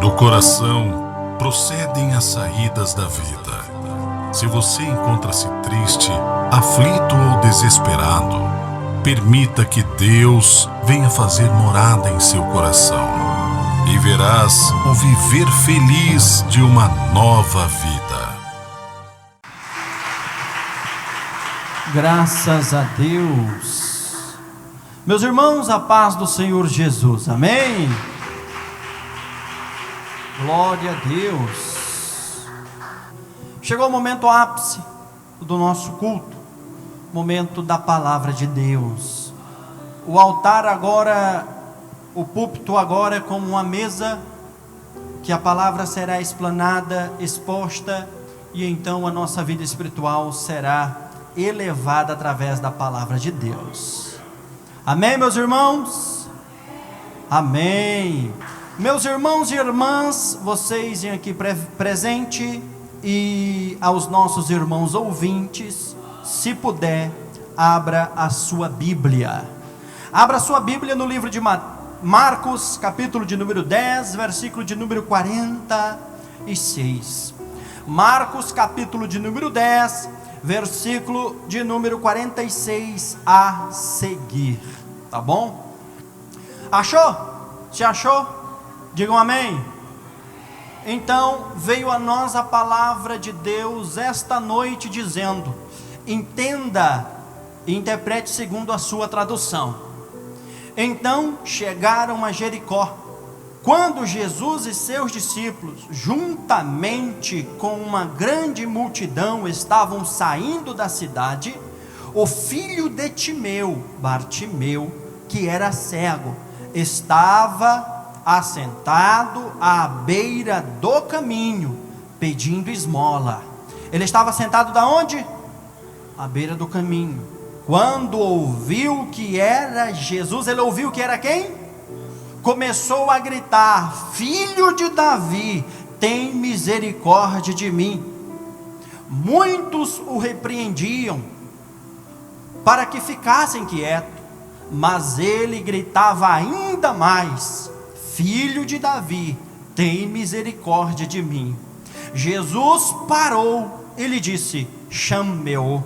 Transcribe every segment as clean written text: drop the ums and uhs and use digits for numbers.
Do coração procedem as saídas da vida. Se você encontra-se triste, aflito ou desesperado, permita que Deus venha fazer morada em seu coração e verás o viver feliz de uma nova vida. Graças a Deus. Meus irmãos, a paz do Senhor Jesus, amém? Glória a Deus. Chegou o momento ápice do nosso culto, momento da palavra de Deus. O altar agora, o púlpito agora é como uma mesa que a palavra será explanada, exposta, e então a nossa vida espiritual será elevada através da palavra de Deus. Amém, meus irmãos? Amém. Meus irmãos e irmãs, vocês aqui presente, e aos nossos irmãos ouvintes, se puder, abra a sua Bíblia. Abra a sua Bíblia no livro de Marcos, capítulo de número 10, versículo de número 46. Marcos, capítulo de número 10, versículo de número 46 a seguir. Tá bom? Achou? Se achou? Digam amém. Então veio a nós a palavra de Deus esta noite dizendo: entenda e interprete segundo a sua tradução. Então chegaram a Jericó. Quando Jesus e seus discípulos, juntamente com uma grande multidão, estavam saindo da cidade, o filho de Timeu, Bartimeu, que era cego, estava assentado à beira do caminho, pedindo esmola. Ele estava sentado da onde? À beira do caminho. Quando ouviu que era Jesus, ele ouviu que era quem? Começou a gritar: filho de Davi, tem misericórdia de mim. Muitos o repreendiam para que ficassem quietos, mas ele gritava ainda mais: filho de Davi, tem misericórdia de mim. Jesus parou e lhe disse: chamei-no.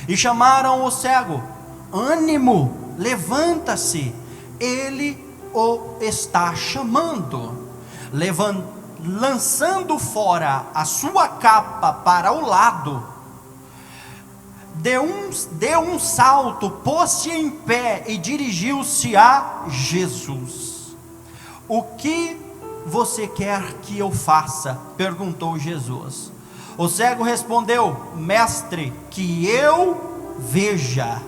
E chamaram o cego: ânimo, levanta-se, ele o está chamando. Lançando fora a sua capa para o lado, deu um salto, pôs-se em pé e dirigiu-se a Jesus. O que você quer que eu faça? Perguntou Jesus. O cego respondeu: mestre, que eu veja.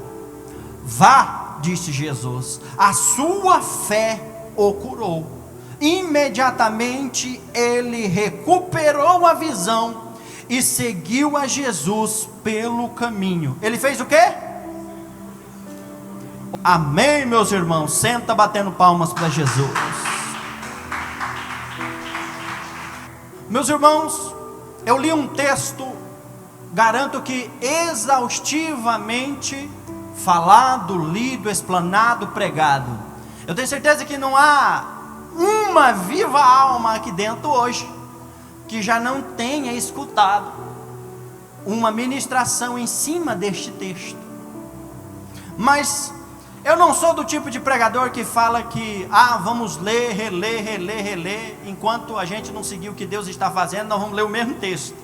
Vá, disse Jesus, a sua fé o curou. Imediatamente ele recuperou a visão e seguiu a Jesus pelo caminho. Ele fez o quê? Amém, meus irmãos. Senta batendo palmas para Jesus. Meus irmãos, eu li um texto, garanto que exaustivamente falado, lido, explanado, pregado. Eu tenho certeza que não há uma viva alma aqui dentro hoje que já não tenha escutado uma ministração em cima deste texto. Mas eu não sou do tipo de pregador que fala que vamos ler, reler, enquanto a gente não seguir o que Deus está fazendo, nós vamos ler o mesmo texto.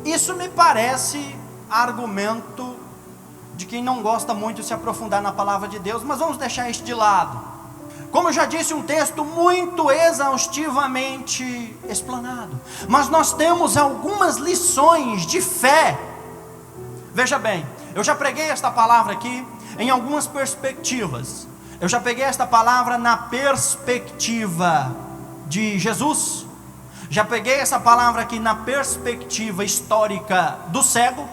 Isso me parece argumento de quem não gosta muito de se aprofundar na palavra de Deus, mas vamos deixar isso de lado. Como eu já disse, um texto muito exaustivamente explanado, mas nós temos algumas lições de fé. Veja bem, eu já preguei esta palavra aqui em algumas perspectivas. Eu já peguei esta palavra na perspectiva de Jesus, já peguei essa palavra aqui na perspectiva histórica do cego,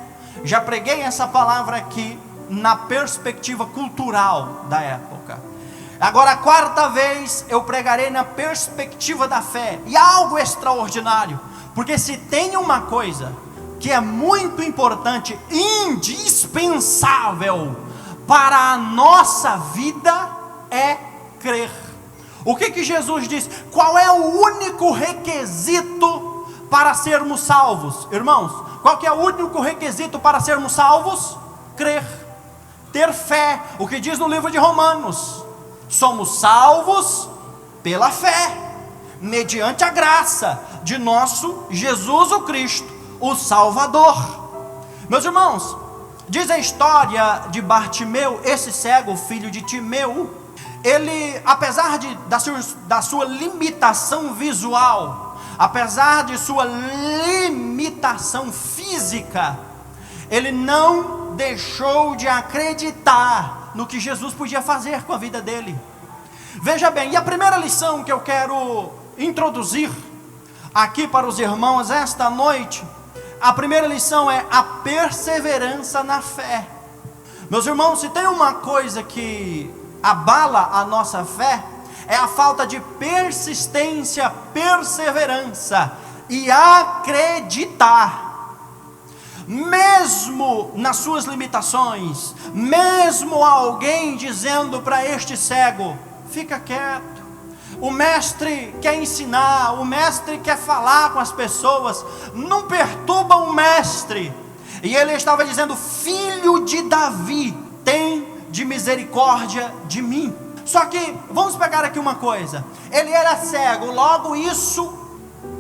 já preguei essa palavra aqui na perspectiva cultural da época. Agora a quarta vez eu pregarei na perspectiva da fé, e algo extraordinário, porque se tem uma coisa que é muito importante, indispensável para a nossa vida, é crer. O que Jesus diz? Qual é o único requisito para sermos salvos? Irmãos, qual que é o único requisito para sermos salvos? Crer, ter fé. O que diz no livro de Romanos? Somos salvos pela fé, mediante a graça de nosso Jesus o Cristo, o Salvador. Meus irmãos, diz a história de Bartimeu, esse cego, filho de Timeu. Ele, apesar da sua limitação visual, apesar de sua limitação física, ele não deixou de acreditar no que Jesus podia fazer com a vida dele. Veja bem, e a primeira lição que eu quero introduzir aqui para os irmãos esta noite, a primeira lição é a perseverança na fé. Meus irmãos, se tem uma coisa que abala a nossa fé, é a falta de persistência, perseverança e acreditar. Mesmo nas suas limitações, mesmo alguém dizendo para este cego: fica quieto, o mestre quer ensinar, o mestre quer falar com as pessoas, não perturba o mestre. E ele estava dizendo: filho de Davi, tem de misericórdia de mim. Só que, vamos pegar aqui uma coisa, ele era cego, logo isso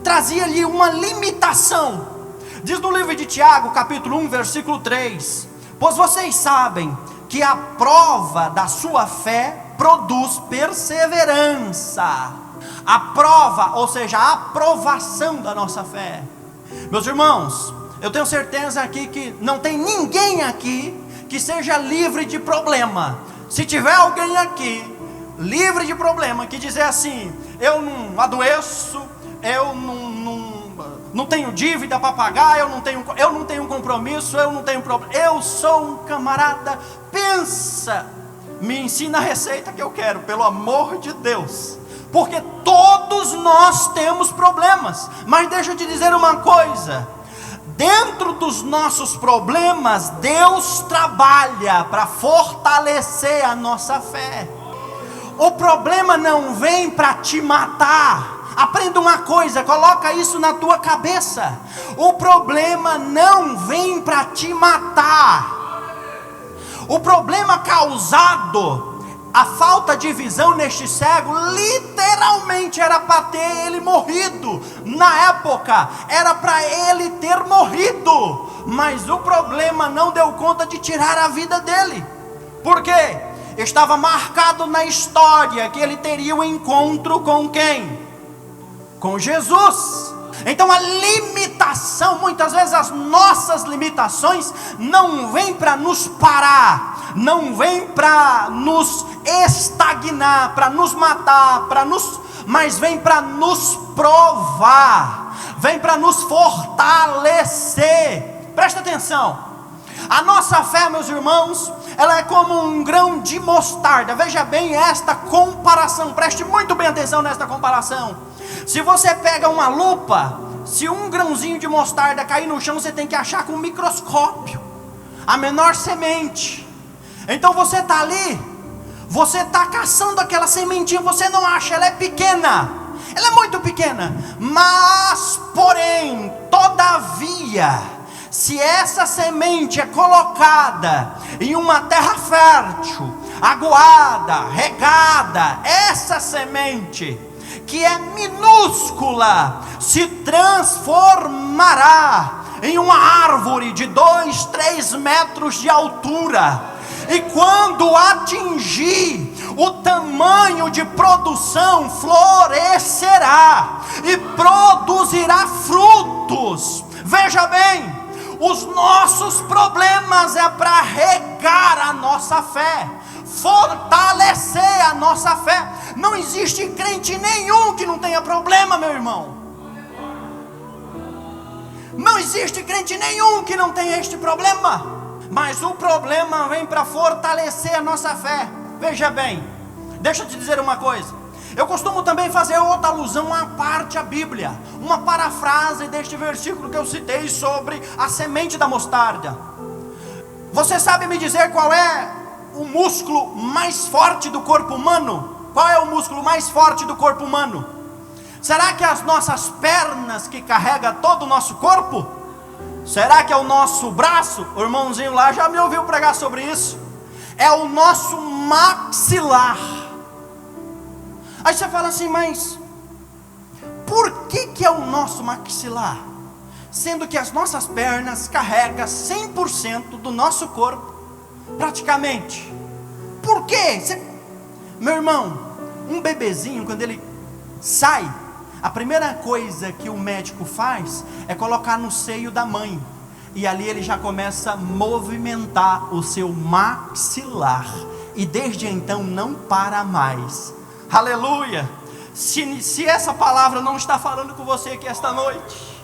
trazia-lhe uma limitação. Diz no livro de Tiago, capítulo 1, versículo 3: pois vocês sabem que a prova da sua fé produz perseverança. A prova, ou seja, a aprovação da nossa fé. Meus irmãos, eu tenho certeza aqui que não tem ninguém aqui que seja livre de problema. Se tiver alguém aqui livre de problema, que dizer assim: eu não adoeço, eu não tenho dívida para pagar, eu não tenho compromisso, eu não tenho problema, eu sou um camarada, pensa, me ensina a receita que eu quero, pelo amor de Deus, porque todos nós temos problemas. Mas deixa eu te dizer uma coisa: dentro dos nossos problemas, Deus trabalha para fortalecer a nossa fé. O problema não vem para te matar. Aprenda uma coisa, coloca isso na tua cabeça: o problema não vem para te matar. O problema causado, a falta de visão neste cego, literalmente era para ter ele morrido. Na época, era para ele ter morrido. Mas o problema não deu conta de tirar a vida dele. Por quê? Estava marcado na história que ele teria um encontro com quem? Com Jesus. Então a limitação, muitas vezes as nossas limitações não vêm para nos parar, não vêm para nos estagnar, para nos matar, mas vem para nos provar, vem para nos fortalecer. Presta atenção, a nossa fé, meus irmãos, ela é como um grão de mostarda. Veja bem esta comparação, preste muito bem atenção nesta comparação. Se você pega uma lupa, se um grãozinho de mostarda cair no chão, você tem que achar com um microscópio a menor semente. Então você está ali, você está caçando aquela sementinha, você não acha, ela é pequena, ela é muito pequena, mas porém, todavia, se essa semente é colocada em uma terra fértil, aguada, regada, essa semente, que é minúscula, se transformará em uma árvore de 2, 3 metros de altura, e quando atingir o tamanho de produção, florescerá e produzirá frutos. Veja bem, os nossos problemas é para regar a nossa fé, fortalecer a nossa fé. Não existe crente nenhum que não tenha problema, meu irmão. Não existe crente nenhum que não tenha este problema. Mas o problema vem para fortalecer a nossa fé. Veja bem, deixa eu te dizer uma coisa. Eu costumo também fazer outra alusão à parte da Bíblia, uma parafrase deste versículo que eu citei sobre a semente da mostarda. Você sabe me dizer qual é o músculo mais forte do corpo humano? Qual é o músculo mais forte do corpo humano? Será que é as nossas pernas que carregam todo o nosso corpo? Será que é o nosso braço? O irmãozinho lá já me ouviu pregar sobre isso. É o nosso maxilar. Aí você fala assim, mas por que é o nosso maxilar? Sendo que as nossas pernas carregam 100% do nosso corpo, praticamente. Por quê? Meu irmão, um bebezinho, quando ele sai, a primeira coisa que o médico faz é colocar no seio da mãe. E ali ele já começa a movimentar o seu maxilar. E desde então não para mais. Aleluia! Se essa palavra não está falando com você aqui esta noite,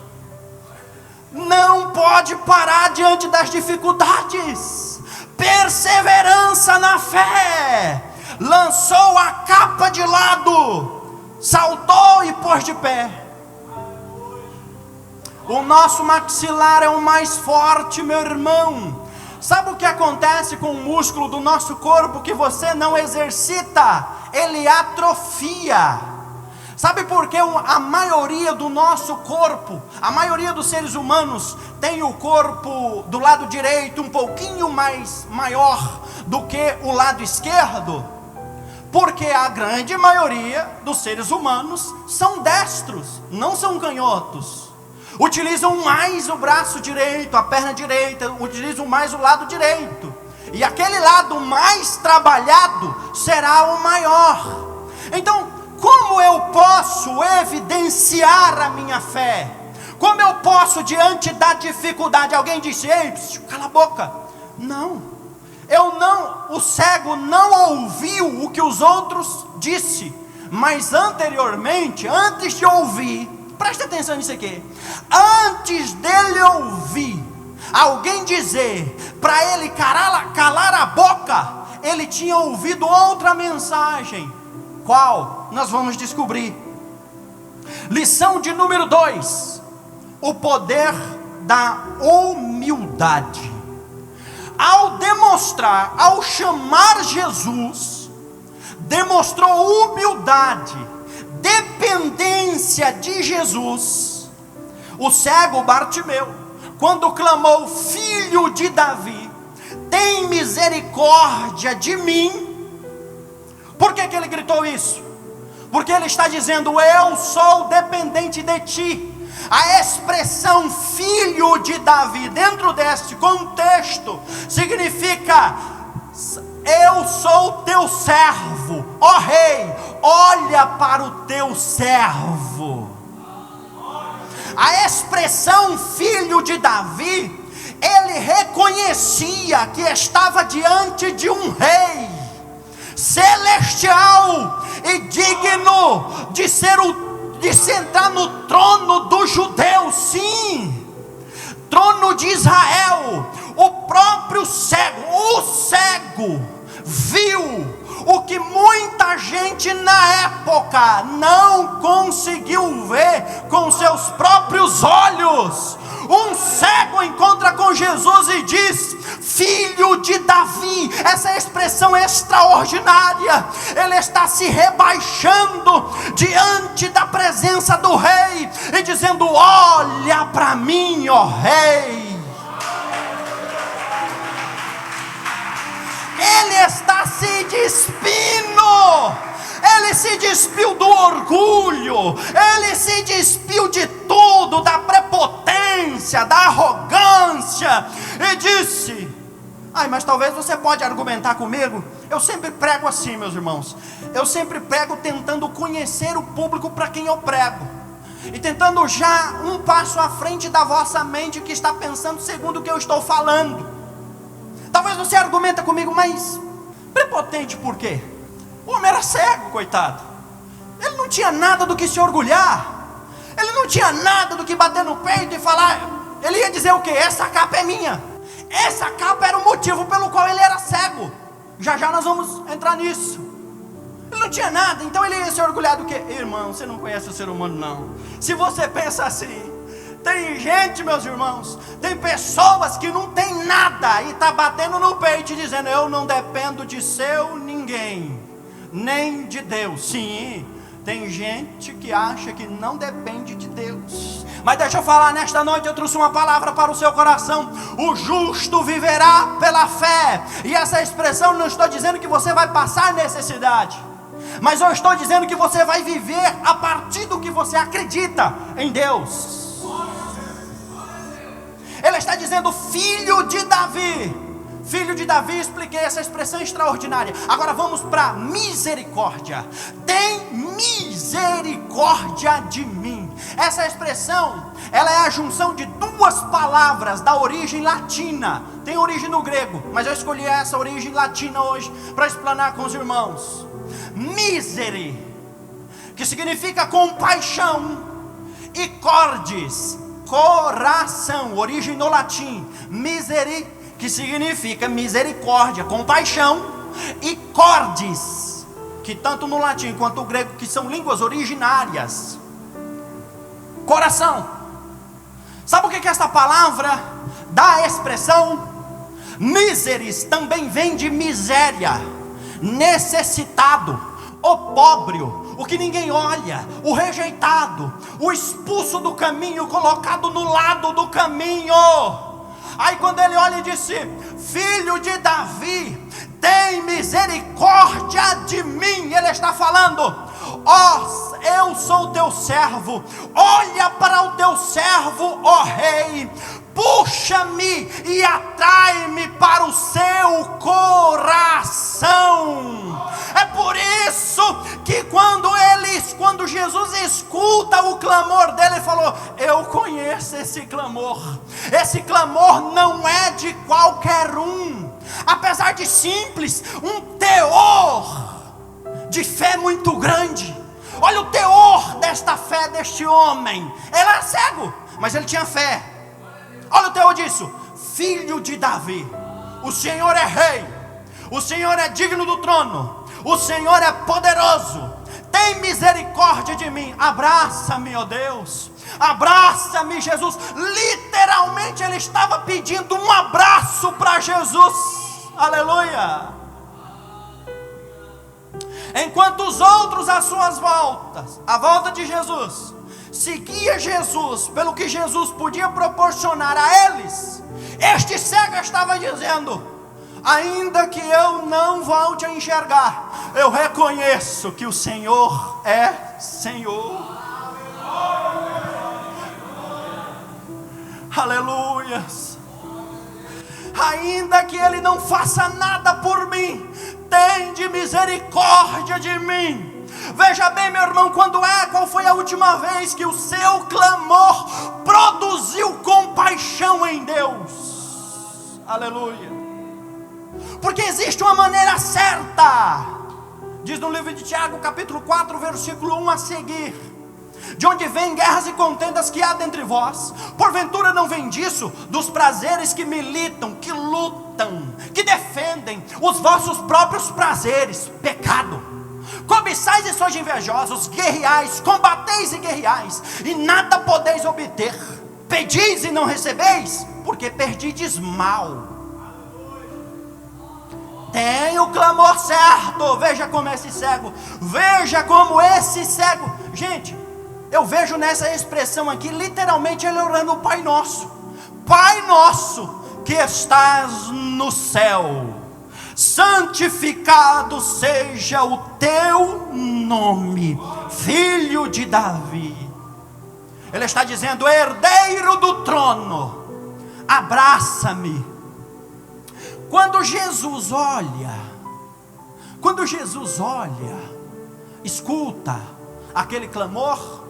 não pode parar diante das dificuldades. Perseverança na fé. Lançou a capa de lado, saltou e pôs de pé. O nosso maxilar é o mais forte, meu irmão. Sabe o que acontece com o músculo do nosso corpo que você não exercita? Ele atrofia. Sabe por que a maioria do nosso corpo, a maioria dos seres humanos tem o corpo do lado direito um pouquinho mais maior do que o lado esquerdo? Porque a grande maioria dos seres humanos são destros, não são canhotos. Utilizam mais o braço direito, a perna direita, utilizam mais o lado direito. E aquele lado mais trabalhado será o maior. Então, como eu posso evidenciar a minha fé? Como eu posso diante da dificuldade? Alguém disse, ei, cala a boca. Não, o cego não ouviu o que os outros disse. Mas anteriormente, antes de ouvir, presta atenção nisso aqui. Antes dele ouvir alguém dizer para ele calar a boca, ele tinha ouvido outra mensagem. Qual? Nós vamos descobrir. Lição de número 2: o poder da humildade. Ao chamar Jesus, demonstrou humildade, dependência de Jesus. O cego Bartimeu, quando clamou, filho de Davi, tem misericórdia de mim. Por que ele gritou isso? Porque ele está dizendo, eu sou dependente de ti. A expressão filho de Davi, dentro deste contexto, significa, eu sou teu servo, ó rei, olha para o teu servo. A expressão filho de Davi, ele reconhecia que estava diante de um rei celestial e digno de sentar no trono dos judeus, sim, trono de Israel. O próprio cego, viu o que muita gente na época não conseguiu ver com seus próprios olhos. Um cego encontra com Jesus e diz, filho de Davi. Essa expressão é extraordinária. Ele está se rebaixando diante da presença do rei e dizendo, olha para mim, ó rei. Ele está se despindo. Ele se despiu do orgulho, ele se despiu de tudo, da prepotência, da arrogância, e disse, mas talvez você pode argumentar comigo. Eu sempre prego assim, meus irmãos, eu sempre prego tentando conhecer o público para quem eu prego, e tentando já um passo à frente da vossa mente que está pensando segundo o que eu estou falando. Talvez você argumenta comigo, mas prepotente por quê? O homem era cego, coitado. Ele não tinha nada do que se orgulhar. Ele não tinha nada do que bater no peito e falar. Ele ia dizer o quê? Essa capa é minha. Essa capa era o motivo pelo qual ele era cego. Já nós vamos entrar nisso. Ele não tinha nada, então ele ia se orgulhar do quê? Irmão, você não conhece o ser humano não. Se você pensa assim, tem gente, meus irmãos, tem pessoas que não tem nada e está batendo no peito e dizendo, eu não dependo de seu ninguém. nem de Deus. Sim, tem gente que acha que não depende de Deus. Mas deixa eu falar, nesta noite eu trouxe uma palavra para o seu coração: o justo viverá pela fé. E essa expressão, não estou dizendo que você vai passar necessidade, mas eu estou dizendo que você vai viver a partir do que você acredita em Deus. Ele está dizendo filho de Davi. Filho de Davi, expliquei essa expressão extraordinária. Agora vamos para misericórdia. Tem misericórdia de mim. Essa expressão, ela é a junção de duas palavras da origem latina. Tem origem no grego, mas eu escolhi essa origem latina hoje para explanar com os irmãos. Misere, que significa compaixão, e cordis, coração, origem no latim. Miseri, que significa misericórdia, compaixão, e cordis, que tanto no latim quanto no grego, que são línguas originárias, coração. Sabe o que essa palavra dá a expressão? Miseris também vem de miséria, necessitado, o pobre, o que ninguém olha, o rejeitado, o expulso do caminho, colocado no lado do caminho. Aí quando ele olha e disse: filho de Davi, tem misericórdia de mim, ele está falando: ó, eu sou teu servo, olha para o teu servo, ó rei, puxa-me e atrai-me para o seu coração. É por isso que quando Jesus escuta o clamor dele, ele falou: eu conheço esse clamor. Esse clamor não é de qualquer um, apesar de simples, um teor de fé muito grande. Olha o teor desta fé deste homem. Ele era cego, mas ele tinha fé. Olha o teor disso: filho de Davi, o Senhor é rei, o Senhor é digno do trono, o Senhor é poderoso, tem misericórdia de mim, abraça-me, ó Deus, abraça-me, Jesus. Literalmente ele estava pedindo um abraço para Jesus. Aleluia. Enquanto os outros às suas voltas, a volta de Jesus, seguia Jesus pelo que Jesus podia proporcionar a eles, este cego estava dizendo: ainda que eu não volte a enxergar, eu reconheço que o Senhor é Senhor. Aleluias. Ainda que ele não faça nada por mim, tende misericórdia de mim. Veja bem, meu irmão, qual foi a última vez que o seu clamor produziu compaixão em Deus? Aleluia. Porque existe uma maneira certa, diz no livro de Tiago, capítulo 4, versículo 1 a seguir: de onde vêm guerras e contendas que há dentre vós? Porventura não vem disso, dos prazeres que militam, que lutam, que defendem os vossos próprios prazeres? Pecado. Cobiçais e sois invejosos, guerreais, combateis e guerreais, e nada podeis obter. Pedis e não recebeis, porque perdides mal. Tem o clamor certo. Veja como esse cego, gente, eu vejo nessa expressão aqui, literalmente ele orando o Pai Nosso: Pai nosso que estás no céu, santificado seja o teu nome. Filho de Davi, ele está dizendo: herdeiro do trono, abraça-me. Quando Jesus olha, escuta aquele clamor,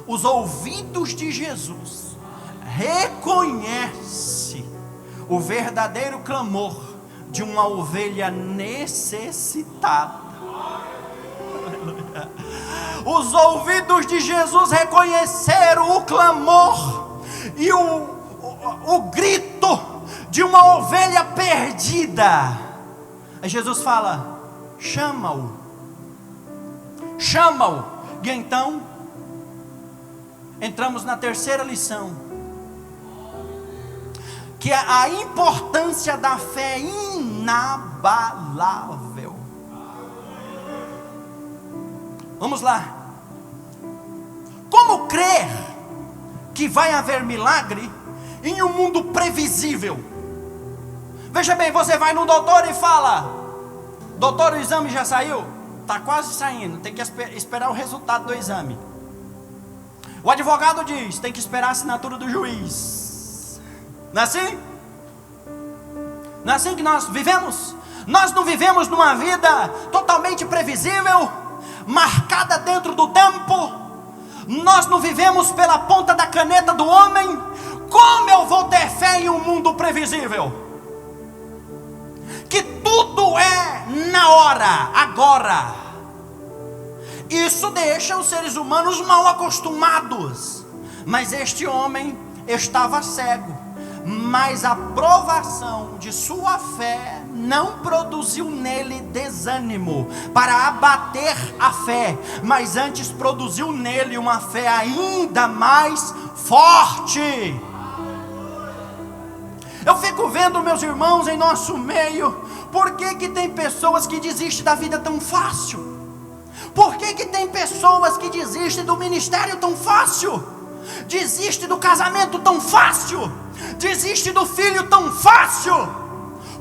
os ouvidos de Jesus reconhece o verdadeiro clamor de uma ovelha necessitada. Os ouvidos de Jesus reconheceram o clamor e o grito de uma ovelha perdida. Aí Jesus fala: chama-o. E então entramos na terceira lição, que é a importância da fé inabalável. Vamos lá. Como crer que vai haver milagre em um mundo previsível? Veja bem, você vai no doutor e fala: doutor, o exame já saiu? Está quase saindo, tem que esperar o resultado do exame. O advogado diz: tem que esperar a assinatura do juiz. Não é assim? Não é assim que nós vivemos? Nós não vivemos numa vida totalmente previsível, marcada dentro do tempo. Nós não vivemos pela ponta da caneta do homem. Como eu vou ter fé em um mundo previsível? Que tudo é na hora, agora. Isso deixa os seres humanos mal acostumados. Mas este homem estava cego, mas a provação de sua fé não produziu nele desânimo para abater a fé, mas antes produziu nele uma fé ainda mais forte. Eu fico vendo, meus irmãos, em nosso meio, por que tem pessoas que desistem da vida tão fácil? Por que tem pessoas que desistem do ministério tão fácil? Desiste do casamento tão fácil? Desiste do filho tão fácil?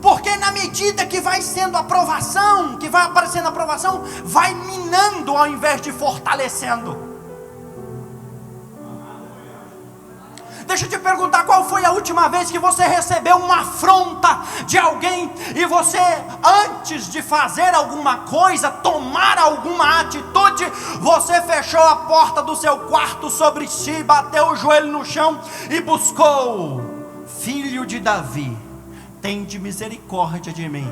Porque na medida que vai sendo aprovação, que vai aparecendo a aprovação, vai minando ao invés de fortalecendo. Deixa eu te perguntar, qual foi a última vez que você recebeu uma afronta de alguém e você, antes de fazer alguma coisa, tomar alguma atitude, você fechou a porta do seu quarto sobre si, bateu o joelho no chão e buscou: filho de Davi, tende misericórdia de mim.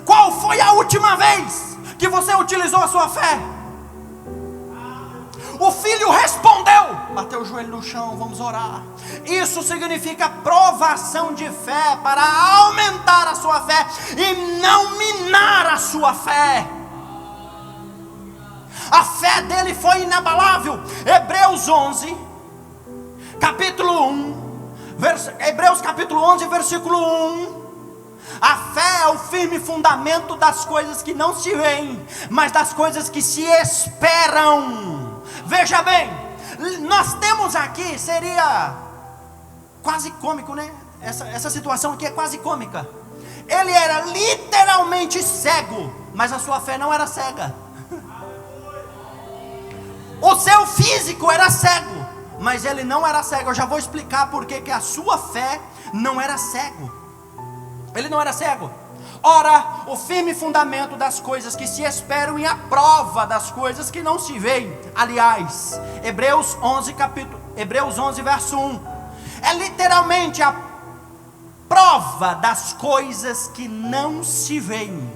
Qual foi a última vez que você utilizou a sua fé? O filho respondeu, bateu o joelho no chão: vamos orar. Isso significa provação de fé, para aumentar a sua fé e não minar a sua fé. A fé dele foi inabalável. Hebreus 11, capítulo 1, Hebreus capítulo 11, versículo 1. A fé é o firme fundamento das coisas que não se veem, mas das coisas que se esperam. Veja bem, nós temos aqui, seria quase cômico, né? Essa situação aqui é quase cômica. Ele era literalmente cego, mas a sua fé não era cega. O seu físico era cego, mas ele não era cego. Eu já vou explicar por que a sua fé não era cego. Ele não era cego. Ora, o firme fundamento das coisas que se esperam e a prova das coisas que não se veem. Aliás, Hebreus 11 verso 1. É literalmente a prova das coisas que não se veem.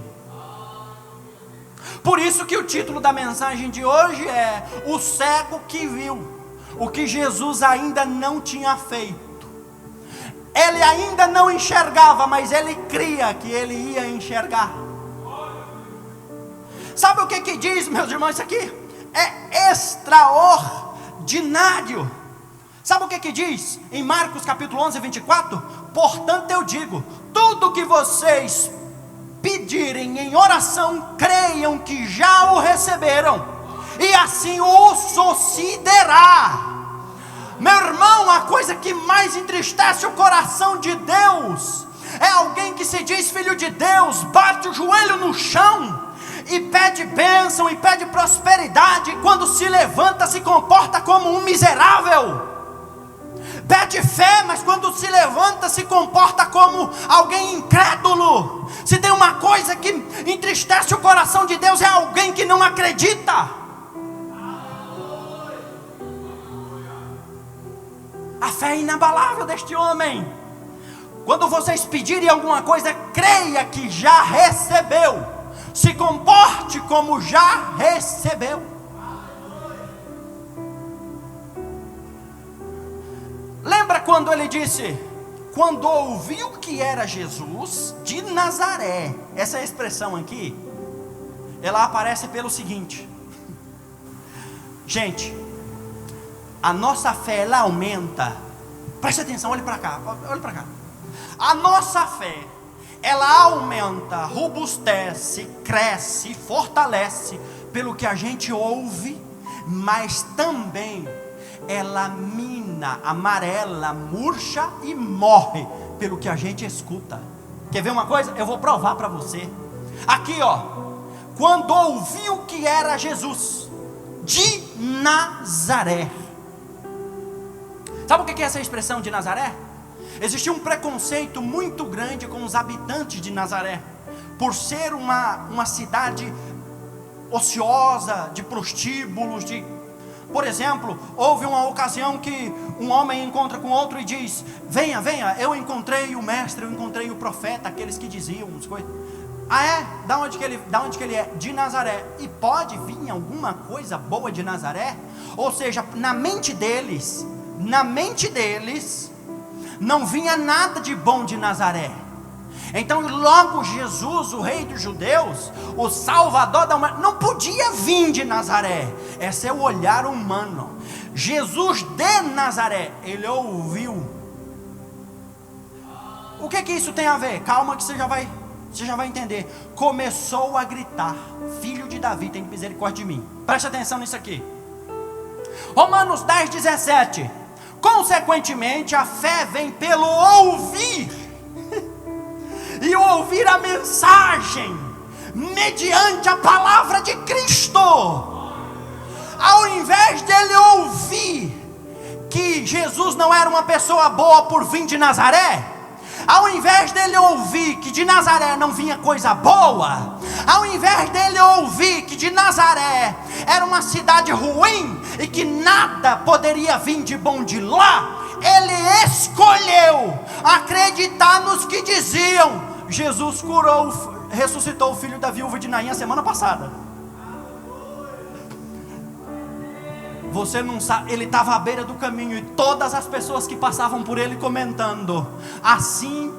Por isso que o título da mensagem de hoje é: o cego que viu o que Jesus ainda não tinha feito. Ele ainda não enxergava, mas ele cria que ele ia enxergar. Sabe o que diz, meus irmãos? Isso aqui é extraordinário. Sabe o que diz em Marcos capítulo 11, 24? Portanto eu digo, tudo que vocês pedirem em oração, creiam que já o receberam, e assim o sucederá. Meu irmão, a coisa que mais entristece o coração de Deus é alguém que se diz filho de Deus, bate o joelho no chão e pede bênção e pede prosperidade, e quando se levanta se comporta como um miserável. Pede fé, mas quando se levanta se comporta como alguém incrédulo. Se tem uma coisa que entristece o coração de Deus, é alguém que não acredita. A fé é inabalável deste homem. Quando vocês pedirem alguma coisa, creia que já recebeu. Se comporte como já recebeu. Lembra quando ele disse: quando ouviu que era Jesus de Nazaré? Essa expressão aqui, ela aparece pelo seguinte. Gente, a nossa fé, ela aumenta. Preste atenção, olhe para cá, olhe para cá. A nossa fé, ela aumenta, robustece, cresce, fortalece pelo que a gente ouve, mas também ela mina, amarela, murcha e morre pelo que a gente escuta. Quer ver uma coisa? Eu vou provar para você. Aqui ó, quando ouviu que era Jesus de Nazaré. Sabe o que é essa expressão de Nazaré? Existia um preconceito muito grande com os habitantes de Nazaré, por ser uma cidade ociosa, de prostíbulos, Por exemplo, houve uma ocasião que um homem encontra com outro e diz: venha, venha, eu encontrei o mestre, eu encontrei o profeta, aqueles que diziam as coisas. Ah é? Da onde que ele é? De Nazaré. E pode vir alguma coisa boa de Nazaré? Ou seja, na mente deles, não vinha nada de bom de Nazaré. Então logo Jesus, o rei dos judeus, o salvador da humanidade, não podia vir de Nazaré. Esse é o olhar humano. Jesus de Nazaré, ele ouviu. O que isso tem a ver? Calma que você já vai entender. Começou a gritar: filho de Davi, tem misericórdia de mim. Preste atenção nisso aqui. Romanos 10:17. Consequentemente a fé vem pelo ouvir, e ouvir a mensagem mediante a palavra de Cristo. Ao invés dele ouvir que Jesus não era uma pessoa boa por vir de Nazaré, ao invés dele ouvir que de Nazaré não vinha coisa boa, ao invés dele ouvir que de Nazaré era uma cidade ruim e que nada poderia vir de bom de lá, ele escolheu acreditar nos que diziam: Jesus ressuscitou o filho da viúva de Naim a semana passada. Você não sabe, ele estava à beira do caminho e todas as pessoas que passavam por ele comentando. Assim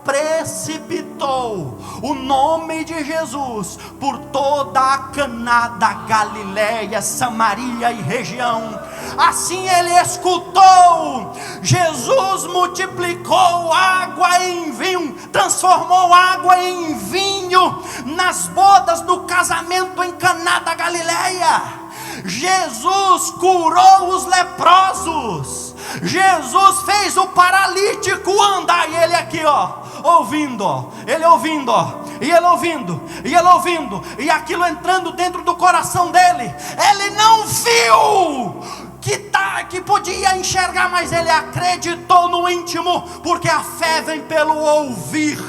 precipitou o nome de Jesus por toda a Caná da Galileia, Samaria e região. Assim ele escutou. Jesus multiplicou água em vinho, transformou água em vinho nas bodas do casamento em Caná da Galileia. Jesus curou os leprosos. Jesus fez o paralítico andar. E ele aqui ouvindo, ele ouvindo, e ele ouvindo, e ele ouvindo, e aquilo entrando dentro do coração dele. Ele não viu que podia enxergar, mas ele acreditou no íntimo, porque a fé vem pelo ouvir.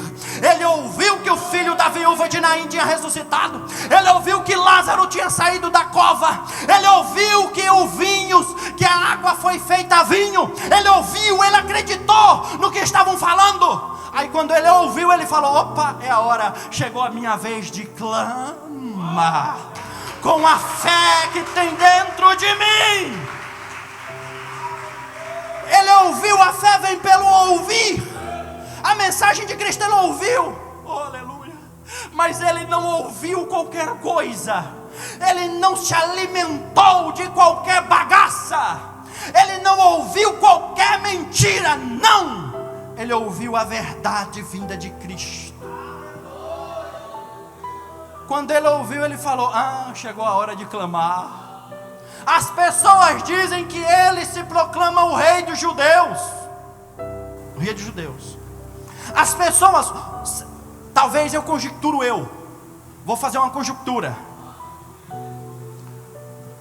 Ele ouviu que o filho da viúva de Naim tinha ressuscitado. Ele ouviu que Lázaro tinha saído da cova. Ele ouviu que a água foi feita vinho. Ele ouviu, ele acreditou no que estavam falando. Aí quando ele ouviu, ele falou: opa, é a hora, chegou a minha vez de clamar com a fé que tem dentro de mim. Ele ouviu, a fé vem pelo ouvir. A mensagem de Cristo ele ouviu, oh, aleluia. Mas ele não ouviu qualquer coisa. Ele não se alimentou de qualquer bagaça. Ele não ouviu qualquer mentira, não. Ele ouviu a verdade vinda de Cristo. Quando ele ouviu, ele falou: chegou a hora de clamar. As pessoas dizem que ele se proclama o rei dos judeus. O rei dos judeus. As pessoas, talvez eu vou fazer uma conjectura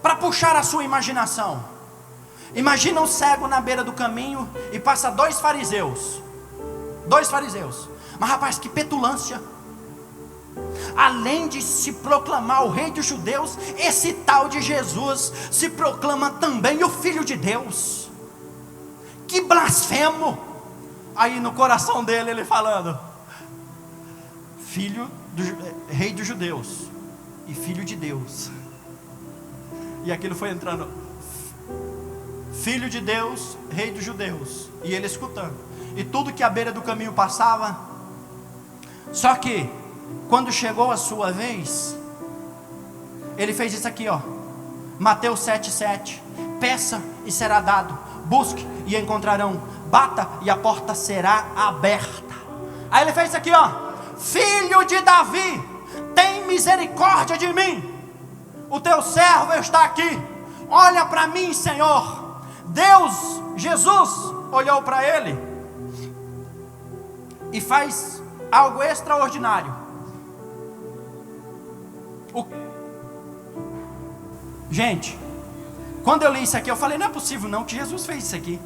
para puxar a sua imaginação. Imagina um cego na beira do caminho e passa dois fariseus. Mas rapaz, que petulância. Além de se proclamar o rei dos judeus, esse tal de Jesus se proclama também o filho de Deus. Que blasfemo. Aí no coração dele ele falando: rei dos judeus e filho de Deus. E aquilo foi entrando: filho de Deus, rei dos judeus. E ele escutando. E tudo que à beira do caminho passava. Só que quando chegou a sua vez, ele fez isso aqui, Mateus 7:7. Peça e será dado, busque e encontrarão, bata e a porta será aberta. Aí ele fez isso aqui, filho de Davi, tem misericórdia de mim. o teu servo está aqui, olha para mim, Senhor. Deus, Jesus, olhou para ele e faz algo extraordinário. Gente, quando eu li isso aqui, eu falei, não é possível não que Jesus fez isso aqui.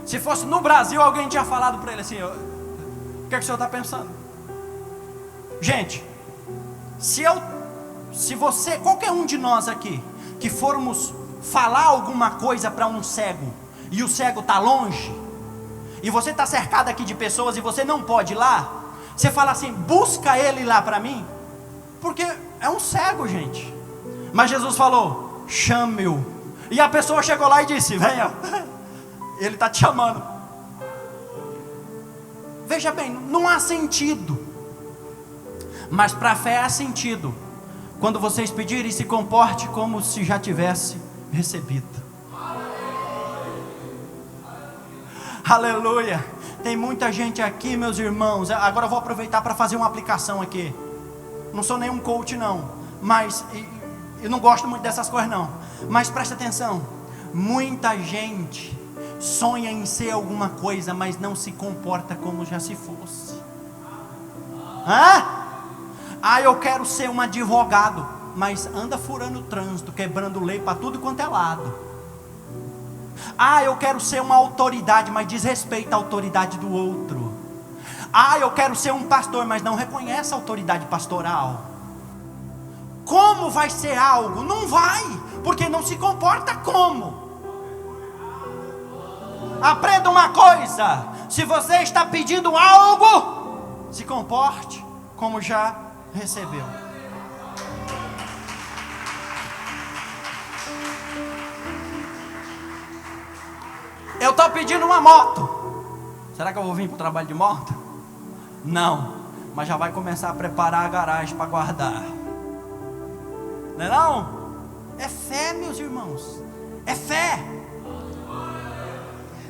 Se fosse no Brasil, alguém tinha falado para ele assim, o que é que o senhor está pensando? Gente, se você, qualquer um de nós aqui, que formos falar alguma coisa para um cego, e o cego está longe, e você está cercado aqui de pessoas, e você não pode ir lá, você fala assim, busca ele lá para mim, porque é um cego, gente. Mas Jesus falou, chame-o. E a pessoa chegou lá e disse, venha, ele está te chamando. Veja bem, não há sentido. Mas para a fé há sentido. Quando vocês pedirem, se comporte como se já tivesse recebido. Aleluia. Tem muita gente aqui, meus irmãos. Agora eu vou aproveitar para fazer uma aplicação aqui. Não sou nenhum coach não, mas eu não gosto muito dessas coisas não. Mas presta atenção. Muita gente sonha em ser alguma coisa, mas não se comporta como já se fosse. Eu quero ser um advogado, mas anda furando o trânsito, quebrando lei para tudo quanto é lado. Eu quero ser uma autoridade, mas desrespeita a autoridade do outro. Eu quero ser um pastor, mas não reconhece a autoridade pastoral. Como vai ser algo? Não vai, porque não se comporta como. Aprenda uma coisa: se você está pedindo algo, se comporte como já recebeu. Eu estou pedindo uma moto. Será que eu vou vir para o trabalho de moto? Não, mas já vai começar a preparar a garagem para guardar. Não é não? É fé, meus irmãos. É fé.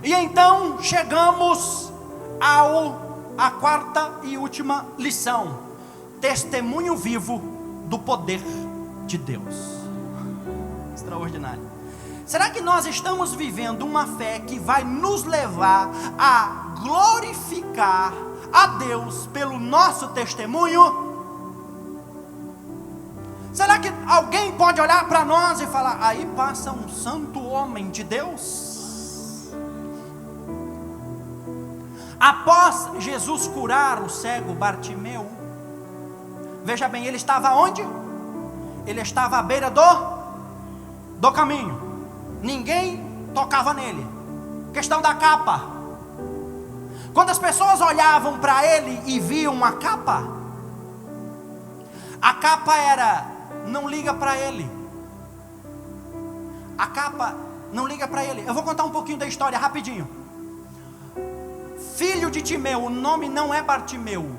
E então chegamos à quarta e última lição: testemunho vivo do poder de Deus. Extraordinário. Será que nós estamos vivendo uma fé que vai nos levar a glorificar a Deus pelo nosso testemunho? Será que alguém pode olhar para nós e falar, aí passa um santo homem de Deus? Após Jesus curar o cego Bartimeu, veja bem, ele estava onde? Ele estava à beira do caminho. Ninguém tocava nele. Questão da capa. Quando as pessoas olhavam para ele e viam a capa era, não liga para ele. A capa não liga para ele. Eu vou contar um pouquinho da história rapidinho. Filho de Timeu, o nome não é Bartimeu.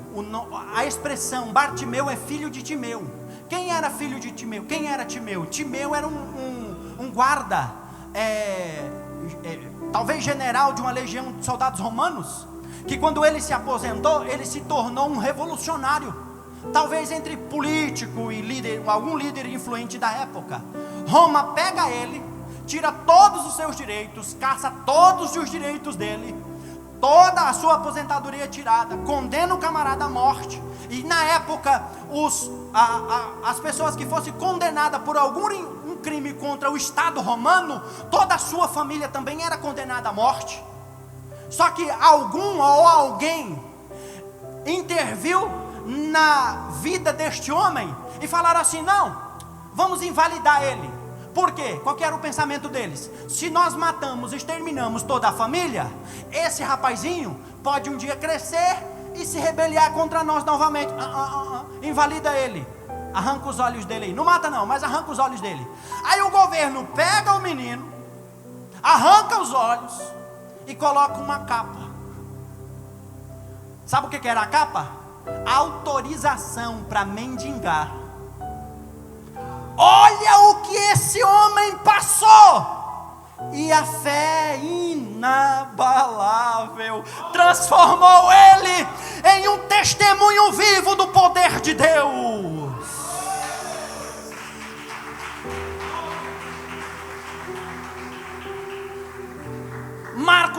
A expressão Bartimeu é filho de Timeu. Quem era filho de Timeu? Quem era Timeu? Timeu era um guarda, talvez general de uma legião de soldados romanos, que quando ele se aposentou, ele se tornou um revolucionário, talvez entre político e líder, algum líder influente da época. Roma pega ele, tira todos os seus direitos, caça todos os direitos dele, toda a sua aposentadoria tirada, condena o camarada à morte. E na época, as pessoas que fossem condenadas por algum crime contra o Estado romano, toda a sua família também era condenada à morte. Só que alguém interviu na vida deste homem e falaram assim, não, vamos invalidar ele. Por quê? Qual que era o pensamento deles? Se nós matamos, exterminamos toda a família, esse rapazinho pode um dia crescer e se rebeliar contra nós novamente. Invalida ele, arranca os olhos dele aí. Não mata não, mas arranca os olhos dele. Aí o governo pega o menino, arranca os olhos e coloca uma capa. Sabe o que era a capa? Autorização para mendigar. Olha o que esse homem passou. E a fé inabalável transformou ele em um testemunho vivo do poder de Deus.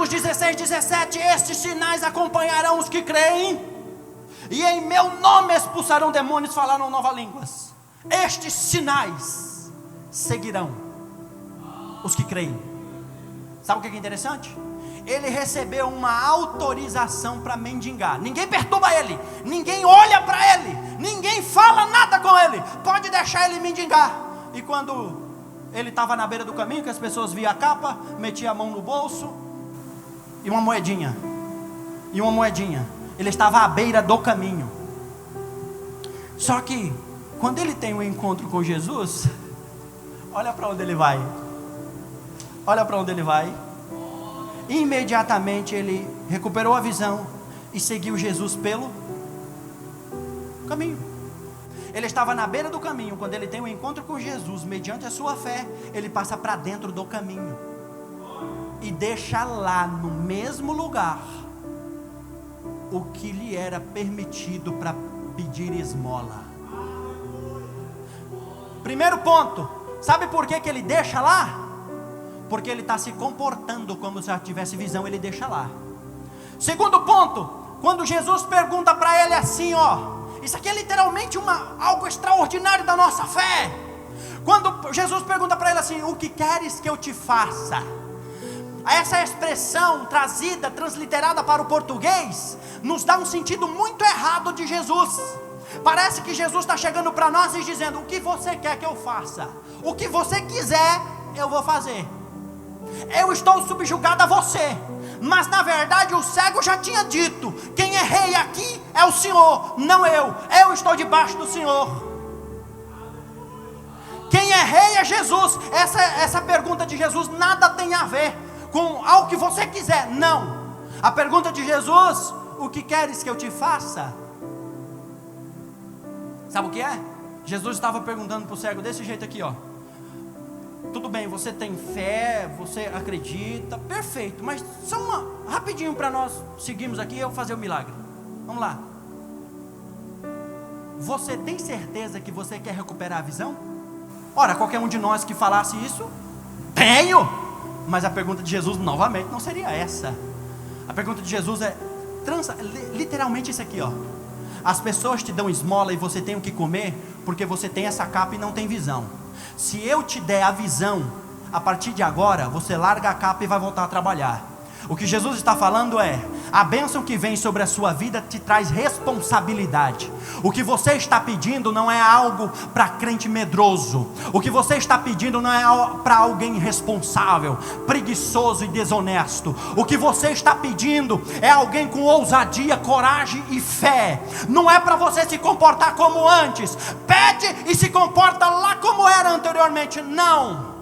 Marcos 16:17, estes sinais acompanharão os que creem, e em meu nome expulsarão demônios, falarão novas línguas. Estes sinais seguirão os que creem. Sabe o que é interessante? Ele recebeu uma autorização para mendigar. Ninguém perturba ele, ninguém olha para ele, ninguém fala nada com ele, pode deixar ele mendigar. E quando ele estava na beira do caminho, que as pessoas viam a capa, metia a mão no bolso, e uma moedinha, ele estava à beira do caminho. Só que quando ele tem um encontro com Jesus, olha para onde ele vai. Imediatamente ele recuperou a visão e seguiu Jesus pelo caminho. Ele estava na beira do caminho. Quando ele tem um encontro com Jesus, mediante a sua fé, ele passa para dentro do caminho e deixa lá no mesmo lugar o que lhe era permitido para pedir esmola. Primeiro ponto, sabe por que ele deixa lá? Porque ele está se comportando como se já tivesse visão, ele deixa lá. Segundo ponto, quando Jesus pergunta para ele assim, isso aqui é literalmente algo extraordinário da nossa fé. Quando Jesus pergunta para ele assim, o que queres que eu te faça? Essa expressão transliterada para o português, nos dá um sentido muito errado de Jesus. Parece que Jesus está chegando para nós e dizendo, o que você quer que eu faça? O que você quiser, eu vou fazer. Eu estou subjugado a você. Mas na verdade o cego já tinha dito, quem é rei aqui é o Senhor, não eu estou debaixo do Senhor. Quem é rei é Jesus. Essa pergunta de Jesus nada tem a ver com algo que você quiser, não. A pergunta de Jesus, o que queres que eu te faça? Sabe o que é? Jesus estava perguntando para o cego desse jeito aqui, tudo bem, você tem fé, você acredita, perfeito, mas só rapidinho para nós seguirmos aqui e eu fazer o milagre. Vamos lá. Você tem certeza que você quer recuperar a visão? Ora, qualquer um de nós que falasse isso, tenho. Mas a pergunta de Jesus novamente não seria essa. A pergunta de Jesus é literalmente isso aqui, As pessoas te dão esmola e você tem o que comer porque você tem essa capa e não tem visão. Se eu te der a visão, a partir de agora, você larga a capa e vai voltar a trabalhar. O que Jesus está falando é, a bênção que vem sobre a sua vida te traz responsabilidade. O que você está pedindo não é algo para crente medroso. O que você está pedindo não é para alguém irresponsável, preguiçoso e desonesto. O que você está pedindo é alguém com ousadia, coragem e fé. Não é para você se comportar como antes. Pede e se comporta lá como era anteriormente. Não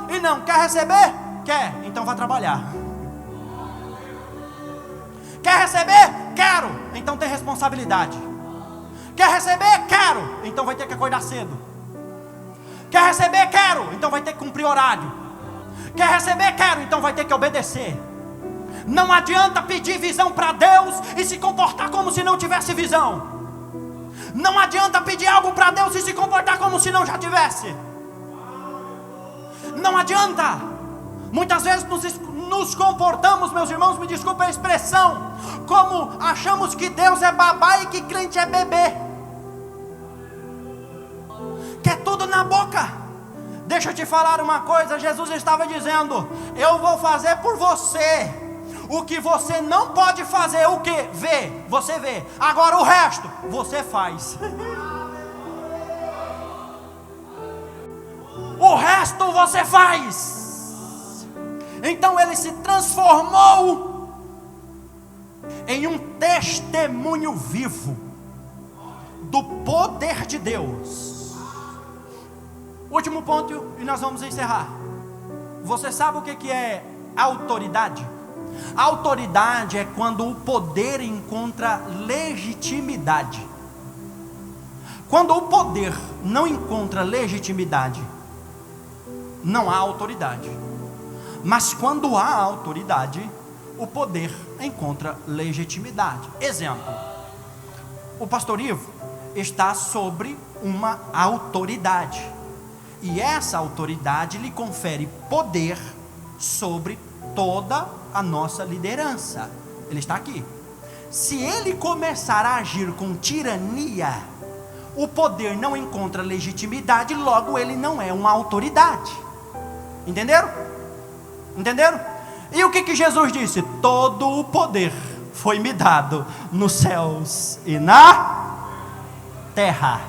e não. Quer receber? Quer, então vai trabalhar. Quer receber? Quero, então tem responsabilidade. Quer receber? Quero, então vai ter que acordar cedo. Quer receber? Quero, então vai ter que cumprir horário. Quer receber? Quero, então vai ter que obedecer. Não adianta pedir visão para Deus e se comportar como se não tivesse visão. Não adianta pedir algo para Deus e se comportar como se não já tivesse. Não adianta. Muitas vezes nos comportamos, meus irmãos, me desculpe a expressão, como achamos que Deus é babá e que crente é bebê. Quer tudo na boca. Deixa eu te falar uma coisa, Jesus estava dizendo, eu vou fazer por você o que você não pode fazer. O que? Vê, você vê. Agora o resto, você faz. O resto você faz. Então ele se transformou em um testemunho vivo do poder de Deus. Último ponto e nós vamos encerrar. Você sabe o que é autoridade? Autoridade é quando o poder encontra legitimidade. Quando o poder não encontra legitimidade, não há autoridade. Mas quando há autoridade, o poder encontra legitimidade. Exemplo, o pastor Ivo está sobre uma autoridade, e essa autoridade lhe confere poder sobre toda a nossa liderança. Ele está aqui. Se ele começar a agir com tirania, o poder não encontra legitimidade, logo ele não é uma autoridade. Entenderam? Entenderam? E o que Jesus disse? Todo o poder foi me dado nos céus e na terra,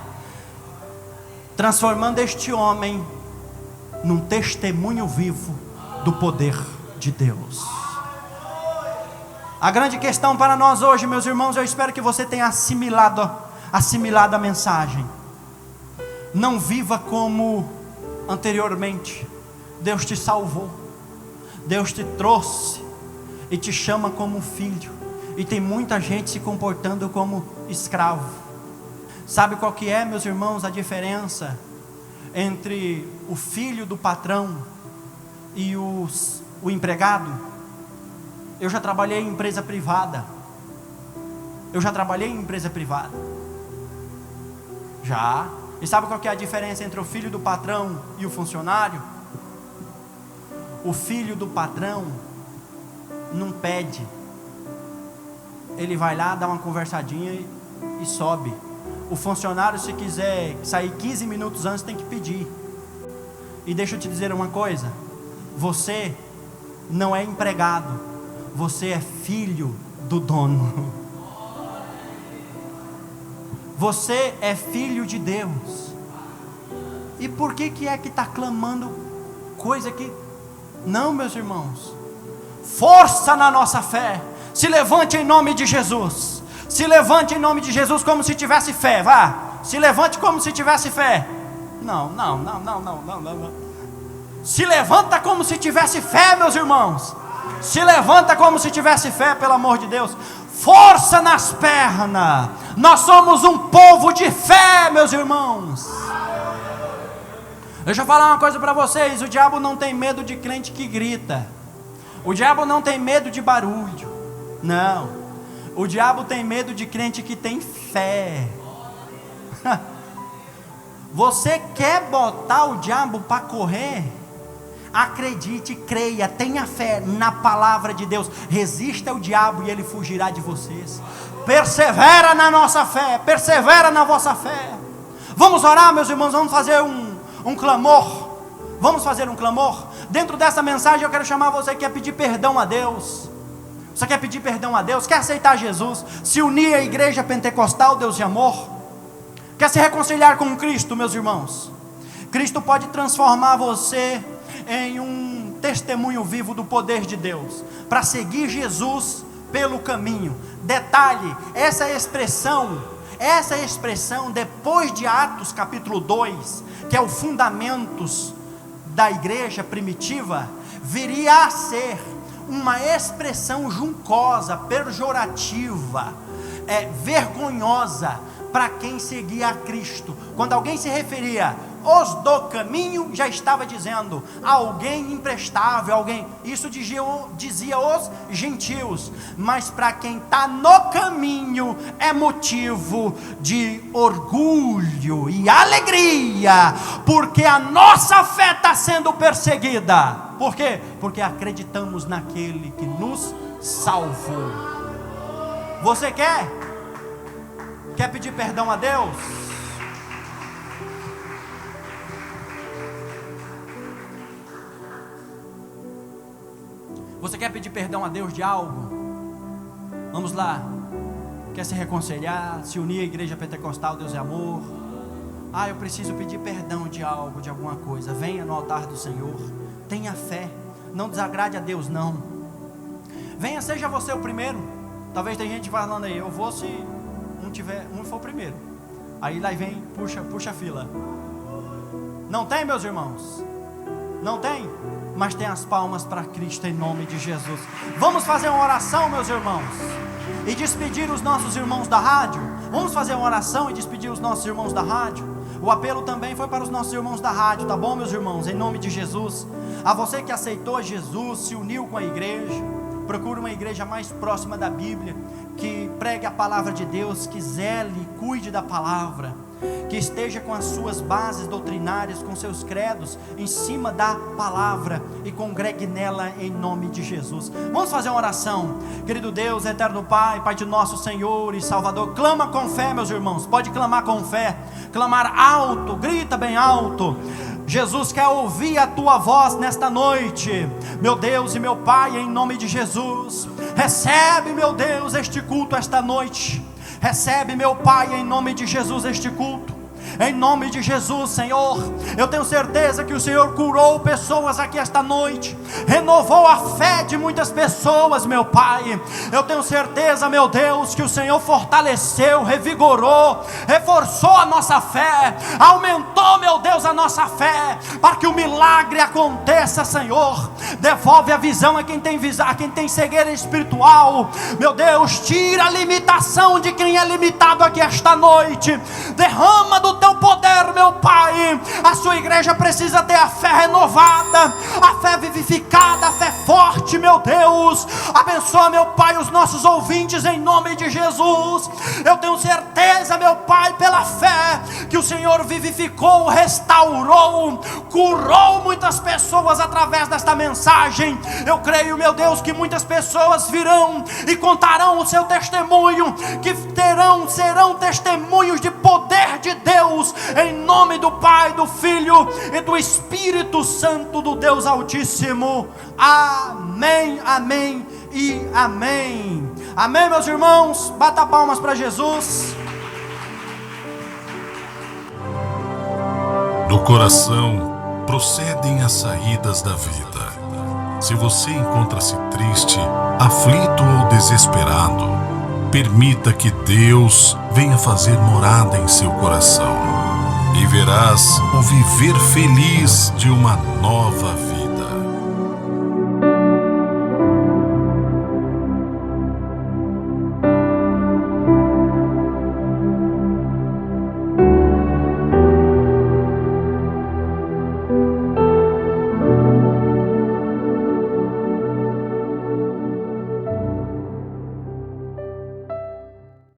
transformando este homem num testemunho vivo do poder de Deus. A grande questão para nós hoje, meus irmãos, eu espero que você tenha assimilado a mensagem. Não viva como anteriormente. Deus te salvou, Deus te trouxe e te chama como filho, e tem muita gente se comportando como escravo. Sabe qual que é, meus irmãos, a diferença entre o filho do patrão e o empregado? Eu já trabalhei em empresa privada. Já. E sabe qual que é a diferença entre o filho do patrão e o funcionário? O filho do patrão não pede. Ele vai lá, dá uma conversadinha e sobe. O funcionário, se quiser sair 15 minutos antes, tem que pedir. E deixa eu te dizer uma coisa: você não é empregado, você é filho do dono. Você é filho de Deus. E por que é que está clamando coisa que... Não, meus irmãos, força na nossa fé. Se levante em nome de Jesus. Se levante em nome de Jesus como se tivesse fé. Vá, se levante como se tivesse fé. Não. Se levanta como se tivesse fé, meus irmãos. Se levanta como se tivesse fé, pelo amor de Deus. Força nas pernas. Nós somos um povo de fé, meus irmãos. Deixa eu falar uma coisa para vocês. O diabo não tem medo de crente que grita. O diabo não tem medo de barulho. Não. O diabo tem medo de crente que tem fé. Você quer botar o diabo para correr? Acredite, creia, tenha fé na palavra de Deus. Resista ao diabo e ele fugirá de vocês. Persevera na nossa fé. Persevera na vossa fé. Vamos orar, meus irmãos. Vamos fazer um clamor. Vamos fazer um clamor. Dentro dessa mensagem eu quero chamar você que quer pedir perdão a Deus. Você quer pedir perdão a Deus? Quer aceitar Jesus? Se unir à igreja pentecostal, Deus de amor? Quer se reconciliar com Cristo, meus irmãos? Cristo pode transformar você em um testemunho vivo do poder de Deus, para seguir Jesus pelo caminho. Detalhe, essa expressão depois de Atos capítulo 2, que é o fundamentos da igreja primitiva, viria a ser uma expressão juncosa, pejorativa, vergonhosa para quem seguia a Cristo. Quando alguém se referia os do caminho, já estava dizendo alguém imprestável, alguém. Isso dizia os gentios. Mas para quem está no caminho é motivo de orgulho e alegria, porque a nossa fé está sendo perseguida. Por quê? Porque acreditamos naquele que nos salvou. Você quer pedir perdão a Deus? Você quer pedir perdão a Deus de algo? Vamos lá. Quer se reconciliar, se unir à igreja pentecostal, Deus é amor? Eu preciso pedir perdão de algo, de alguma coisa. Venha no altar do Senhor. Tenha fé. Não desagrade a Deus, não. Venha, seja você o primeiro. Talvez tem gente falando aí, eu vou se um for o primeiro. Aí lá vem, puxa a fila. Não tem, meus irmãos? Não tem? Mas tem as palmas para Cristo em nome de Jesus. Vamos fazer uma oração, meus irmãos, e despedir os nossos irmãos da rádio. Vamos fazer uma oração e despedir os nossos irmãos da rádio. O apelo também foi para os nossos irmãos da rádio, tá bom, meus irmãos? Em nome de Jesus. A você que aceitou Jesus, se uniu com a igreja, procure uma igreja mais próxima da Bíblia, que pregue a palavra de Deus, que zele, cuide da palavra. que esteja com as suas bases doutrinárias, com seus credos, em cima da palavra, e congregue nela em nome de Jesus. Vamos fazer uma oração. Querido Deus, eterno Pai, Pai de nosso Senhor e Salvador, clama com fé, meus irmãos, pode clamar com fé, clamar alto, grita bem alto. Jesus quer ouvir a tua voz nesta noite, meu Deus e meu Pai, em nome de Jesus. Recebe, meu Deus, este culto esta noite. Recebe, meu Pai, em nome de Jesus, este culto. Em nome de Jesus, Senhor, eu tenho certeza que o Senhor curou pessoas aqui esta noite, renovou a fé de muitas pessoas, meu Pai. Eu tenho certeza, meu Deus, que o Senhor fortaleceu, revigorou, reforçou a nossa fé, aumentou, meu Deus, a nossa fé, para que o milagre aconteça, Senhor. Devolve a visão a quem tem visão, a quem tem cegueira espiritual, meu Deus. Tira a limitação de quem é limitado aqui esta noite. Derrama do teu poder, meu Pai. A sua igreja precisa ter a fé renovada, a fé vivificada, a fé forte, meu Deus. Abençoa, meu Pai, os nossos ouvintes em nome de Jesus. Eu tenho certeza, meu Pai, pela fé, que o Senhor vivificou, restaurou, curou muitas pessoas através desta mensagem. Eu creio, meu Deus, que muitas pessoas virão e contarão o seu testemunho, que serão testemunhos de poder de Deus, em nome do Pai, do Filho e do Espírito Santo do Deus Altíssimo. Amém, amém e amém. Amém, meus irmãos. Bata palmas para Jesus. Do coração procedem as saídas da vida. Se você encontra-se triste, aflito ou desesperado, permita que Deus venha fazer morada em seu coração, e verás o viver feliz de uma nova vida.